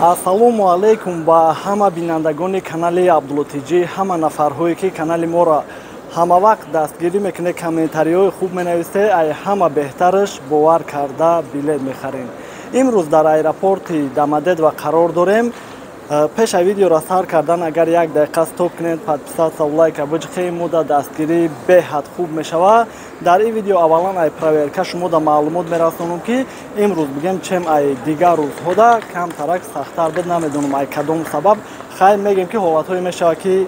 Ассалому алейкум ба ҳама бинандагони канали Абдуллотиҷӣ, ҳама нафарҳое ки канали моро ҳама вақт дастгирӣ мекунед, комментариҳои хуб менависед, ай ҳама беҳтараш бовар карда билет мехарем. Имрӯз дар аэропорти Дамадедва қарор дорем. Пеша видеоро сар кардан агар 1 дақиқа стоп кунед, подписатся, лайка биҷихед, муда дастгирӣ беҳад хуб мешава. Дар ин видео аввалан ай проверка шумода маълумот мерасонам ки имрӯз бигем чем ай дигар рӯзҳода камтарак сахттар бид намедонам ай кадом сабаб. Хайр мегем ки ҳолатҳое мешава ки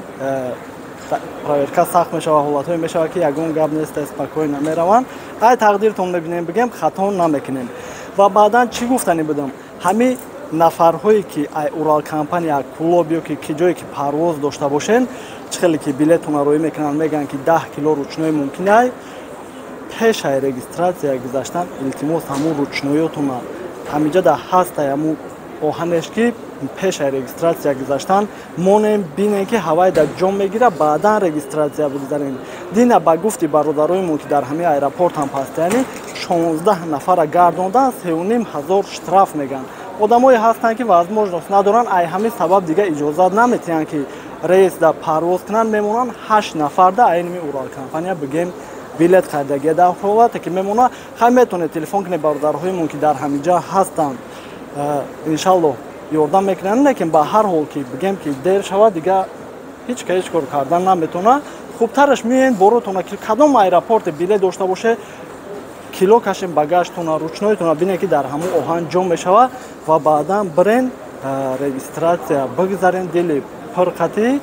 проверка сахт мешава, ҳолатҳое мешава ки ягон гап нест, спокойно мераванд. Ай тақдиртон мебинем, бигем хато намекунем. Ва баъдан чӣ гуфтанӣ будам? Ҳами нафарҳое ки ай Урал компания клуб ё ки ҷое ки парвоз дошта бошен, чӣ хеле ки билетона роӣ мекунанд, мегӯянд ки 10 кило ручной мумкин ай. Пешай регистратсия гузаштан илтимос ҳамун ручноётона ҳамиҷада ҳастай ҳамун оҳанеш ки пешай регистратсия гузаштан монем бинем ки ҳавай да ҷон мегира, баъдан регистратсия бигузарем. Дина ба гуфти бародароимон ки дар ҳамин аэропортам ҳастанд, 16 нафара гардондан 3500 штраф меган. Одамое ҳастанд ки возможност надоранд, ай ҳамин сабаб дига иҷозат наметиҳанд ки рейс да парвоз кунанд, мемонанд 8 нафарда айними Урал компания бигем билет харидагия. Дар ҳолате ки мемона, хай метавонед телефон кунед бародарҳоимон ки дар ҳамиҷа ҳастанд, иншаллоҳ ёрдам мекунанд. Лекин ба ҳар ҳол ки бигем ки дер шава, дига ҳеҷ кор кардан наметавонад. Хубтараш меоянд боротона ки кадом аэропорте билет дошта боше, кило кашем багажтона, ручноитона бинед ки дар ҳамун оҳан ҷом мешава ва баъдан бирен регистратсия бигузарен, дили пурқатӣ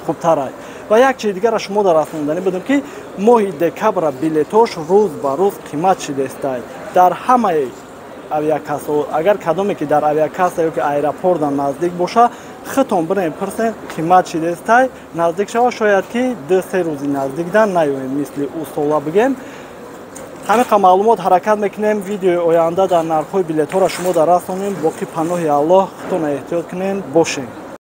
хубтарай. Ва як чизи дигара шумода расонданӣ будем ки моҳи декабра билетош рӯз ба рӯз қимат шидестай. Дар ҳамаи авиакассо, агар кадоме ки дар авиакасса ё ки аэропортдан наздик боша, хитон бирен пирсен қимат шидестай наздик шава, шояд ки 2-3 рӯзи наздикдан наёем, мисли усола бигем. ҳамиқа маълумот ҳаракат мекунем. Видеои оянда дар нархҳои билетҳоро шумода расонем. Боқӣ паноҳи Аллоҳ, худтон эҳтиёт кунед бошем.